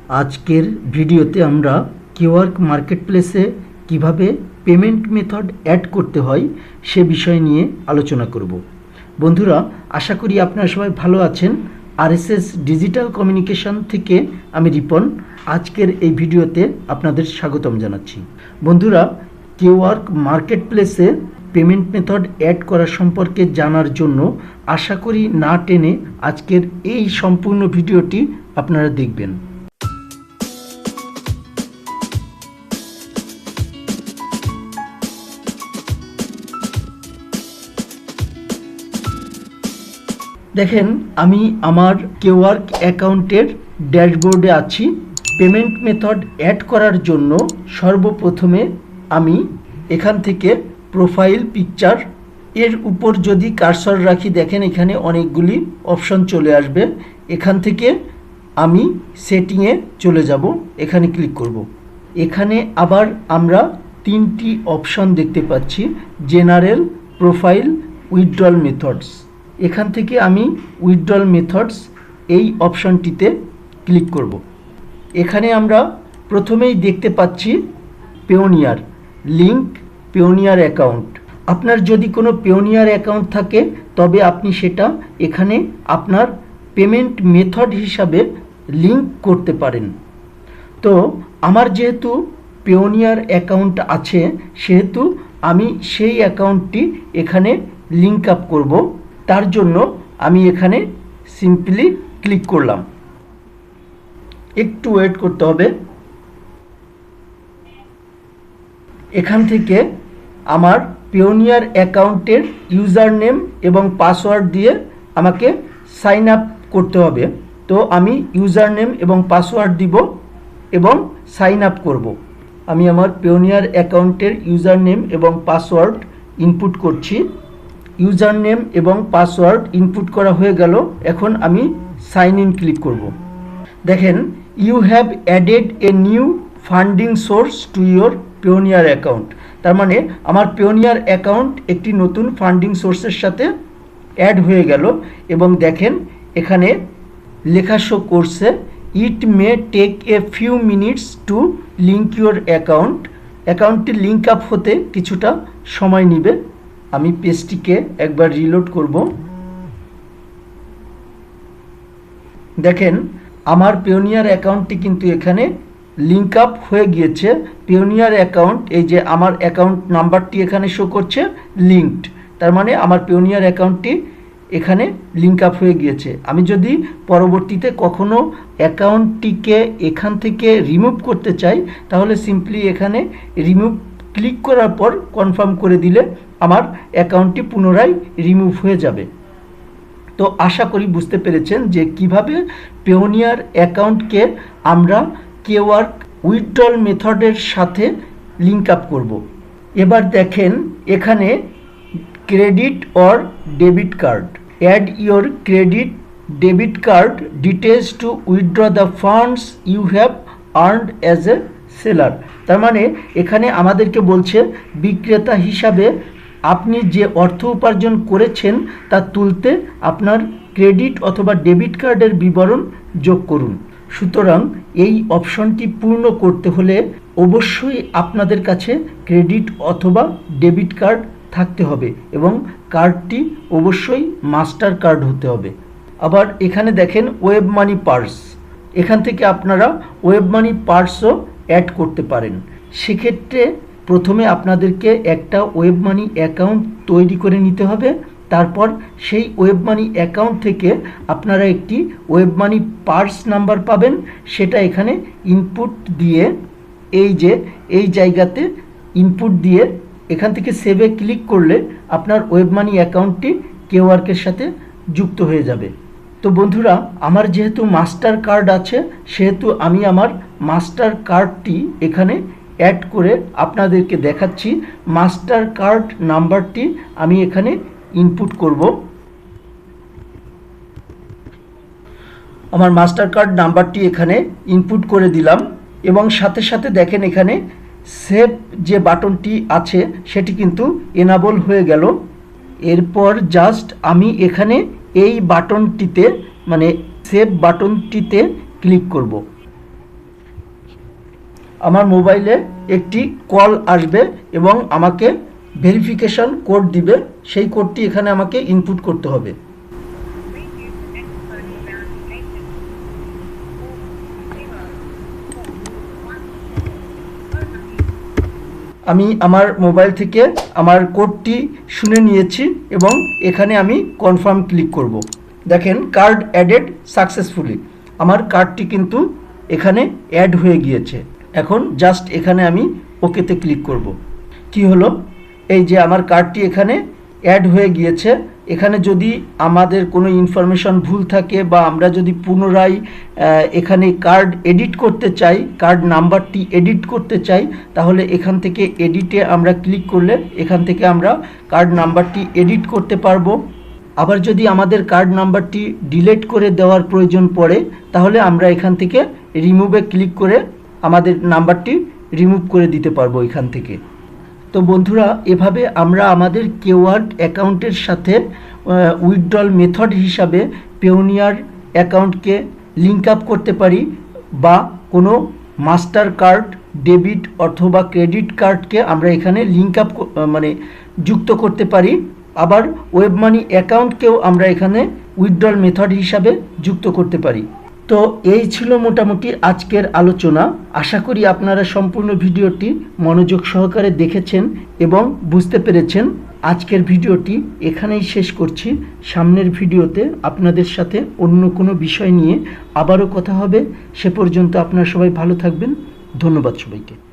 আজকের ভিডিওতে আমরা কিওয়ার্ক মার্কেটপ্লেসে কিভাবে পেমেন্ট মেথড অ্যাড করতে হয় সে বিষয় নিয়ে আলোচনা করব। বন্ধুরা, আশা করি আপনারা সবাই ভালো আছেন। আরএসএস ডিজিটাল কমিউনিকেশন থেকে আমি রিপন। আজকের এই ভিডিওতে আপনাদের স্বাগতম জানাচ্ছি। বন্ধুরা, কিওয়ার্ক মার্কেটপ্লেসে পেমেন্ট মেথড অ্যাড করা সম্পর্কে জানার জন্য আশা করি না টেনে আজকের এই সম্পূর্ণ ভিডিওটি আপনারা দেখবেন। দেখেন, আমি আমার কিওয়ার্ক অ্যাকাউন্টের ড্যাশবোর্ডে আছি। পেমেন্ট মেথড অ্যাড করার জন্য সর্বপ্রথমে আমি এখান থেকে প্রোফাইল পিকচার এর উপর যদি কার্সর রাখি, দেখেন এখানে অনেকগুলি অপশন চলে আসবে। এখান থেকে আমি সেটিংয়ে চলে যাব, এখানে ক্লিক করব। এখানে আবার আমরা তিনটি অপশন দেখতে পাচ্ছি, জেনারেল, প্রোফাইল, উইথড্রল মেথডস। এখান থেকে আমি উইথড্রল মেথডস এই অপশনটিতে ক্লিক করব। এখানে আমরা প্রথমেই দেখতে পাচ্ছি পেওনিয়ার লিঙ্ক, পেওনিয়ার অ্যাকাউন্ট। আপনার যদি কোনো পেওনিয়ার অ্যাকাউন্ট থাকে তবে আপনি সেটা এখানে আপনার পেমেন্ট মেথড হিসাবে লিঙ্ক করতে পারেন। তো আমার যেহেতু পেওনিয়ার অ্যাকাউন্ট আছে, সেহেতু আমি সেই অ্যাকাউন্টটি এখানে লিঙ্ক আপ করব। তার জন্য আমি এখানে সিম্পলি ক্লিক করলাম। একটু ওয়েট করতে হবে। এখান থেকে আমার পেওনিয়ার অ্যাকাউন্টের ইউজার নেম এবং পাসওয়ার্ড দিয়ে আমাকে সাইন আপ করতে হবে। তো আমি ইউজার নেম এবং পাসওয়ার্ড দিব এবং সাইন আপ করব। আমি আমার পেওনিয়ার অ্যাকাউন্টের ইউজার নেম এবং পাসওয়ার্ড ইনপুট করছি। ইউজার নেম এবং পাসওয়ার্ড ইনপুট করা হয়ে গেল। এখন আমি সাইন ইন ক্লিক করব। দেখেন, you have added a new funding source to your Payoneer account. তার মানে আমার পেওনিয়ার অ্যাকাউন্ট একটি নতুন ফান্ডিং সোর্সের সাথে অ্যাড হয়ে গেল। এবং দেখেন এখানে লেখা শো করছে, it may take a few minutes to link your account. অ্যাকাউন্টটি লিঙ্ক আপ হতে কিছুটা সময় নেবে। আমি পেজটিকে একবার রিলোড করব। দেখেন, আমার পেওনিয়ার অ্যাকাউন্টটি কিন্তু এখানে লিঙ্ক আপ হয়ে গিয়েছে। পেওনিয়ার অ্যাকাউন্ট, এই যে আমার অ্যাকাউন্ট নাম্বারটি এখানে শো করছে লিঙ্কড। তার মানে আমার পেওনিয়ার অ্যাকাউন্টটি এখানে লিঙ্ক আপ হয়ে গিয়েছে। আমি যদি পরবর্তীতে কখনো অ্যাকাউন্টটিকে এখান থেকে রিমুভ করতে চাই, তাহলে সিম্পলি এখানে রিমুভ ক্লিক করার পর কনফার্ম করে দিলে আমার অ্যাকাউন্টটি পুনরায় রিমুভ হয়ে যাবে। তো আশা করি বুঝতে পেরেছেন যে কিভাবে পেওনিয়ার অ্যাকাউন্টকে আমরা কিওয়ার্ক উইথড্রল মেথডের সাথে লিঙ্ক আপ করব। এবার দেখেন এখানে credit or debit card, add your credit debit card details to withdraw the funds you have earned as a seller. তার মানে এখানে আমাদেরকে বলছে বিক্রেতা হিসাবে আপনি যে অর্থ উপার্জন করেছেন তা তুলতে আপনার ক্রেডিট অথবা ডেবিট কার্ডের বিবরণ যোগ করুন। সুতরাং এই অপশনটি পূর্ণ করতে হলে অবশ্যই আপনাদের কাছে ক্রেডিট অথবা ডেবিট কার্ড থাকতে হবে এবং কার্ডটি অবশ্যই মাস্টার কার্ড হতে হবে। আবার এখানে দেখেন ওয়েব মানি পার্স, এখান থেকে আপনারা ওয়েব মানি পার্সও অ্যাড করতে পারেন। সেক্ষেত্রে প্রথমে আপনাদেরকে একটা ওয়েব মানি অ্যাকাউন্ট তৈরি করে নিতে হবে। তারপর সেই ওয়েব মানি অ্যাকাউন্ট থেকে আপনারা একটি ওয়েব মানি পার্স নাম্বার পাবেন। সেটা এখানে ইনপুট দিয়ে এই জায়গাতে ইনপুট দিয়ে এখান থেকে সেভে ক্লিক করলে আপনার ওয়েব মানি অ্যাকাউন্টটি কিওয়ার্কের সাথে যুক্ত হয়ে যাবে। তো বন্ধুরা, আমার যেহেতু মাস্টার কার্ড আছে, সেহেতু আমি আমার মাস্টার কার্ডটি এখানে অ্যাড করে আপনাদেরকে দেখাচ্ছি। মাস্টার কার্ড নাম্বারটি আমি এখানে ইনপুট করব। আমার মাস্টার কার্ড নাম্বারটি এখানে ইনপুট করে দিলাম এবং সাথে সাথে দেখেন এখানে সেভ যে বাটনটি আছে সেটি কিন্তু এনাবল হয়ে গেল। এরপর জাস্ট আমি এখানে এই বাটনটিতে মানে সেভ বাটনটিতে ক্লিক করব। আমার মোবাইলে একটি কল আসবে এবং আমাকে ভেরিফিকেশন কোড দিবে, সেই কোডটি এখানে আমাকে ইনপুট করতে হবে। আমি আমার মোবাইল থেকে আমার কোডটি শুনে নিয়েছি এবং এখানে আমি কনফার্ম ক্লিক করব। দেখেন কার্ড অ্যাডেড সাকসেসফুলি, আমার কার্ডটি কিন্তু এখানে অ্যাড হয়ে গিয়েছে। এখন জাস্ট এখানে আমি ওকেতে ক্লিক করব। কি হলো, এই যে আমার কার্ডটি এখানে অ্যাড হয়ে গিয়েছে। এখানে যদি আমাদের কোনো ইনফরমেশন ভুল থাকে বা আমরা যদি পুনরায় এখানে কার্ড এডিট করতে চাই, কার্ড নাম্বারটি এডিট করতে চাই, তাহলে এখান থেকে এডিটে আমরা ক্লিক করলে এখান থেকে আমরা কার্ড নাম্বারটি এডিট করতে পারবো। আবার যদি আমাদের কার্ড নাম্বারটি ডিলিট করে দেওয়ার প্রয়োজন পড়ে, তাহলে আমরা এখান থেকে রিমুভে ক্লিক করে আমাদের নাম্বারটি রিমুভ করে দিতে পারবো এখান থেকে। তো বন্ধুরা, এভাবে আমরা আমাদের কেওয়ার্ড অ্যাকাউন্টের সাথে উইথড্রল মেথড হিসাবে পেওনিয়ার অ্যাকাউন্টকে লিঙ্ক আপ করতে পারি, বা কোনো মাস্টার কার্ড, ডেবিট অথবা ক্রেডিট কার্ডকে আমরা এখানে লিঙ্ক আপ যুক্ত করতে পারি। আবার ওয়েব মানি অ্যাকাউন্টকেও আমরা এখানে উইথড্রল মেথড হিসাবে যুক্ত করতে পারি। তো এই ছিল মোটামুটি আজকের আলোচনা। আশা করি আপনারা সম্পূর্ণ ভিডিওটি মনোযোগ সহকারে দেখেছেন এবং বুঝতে পেরেছেন। আজকের ভিডিওটি এখানেই শেষ করছি। সামনের ভিডিওতে আপনাদের সাথে অন্য কোনো বিষয় নিয়ে আবারও কথা হবে। সে পর্যন্ত আপনারা সবাই ভালো থাকবেন। ধন্যবাদ সবাইকে।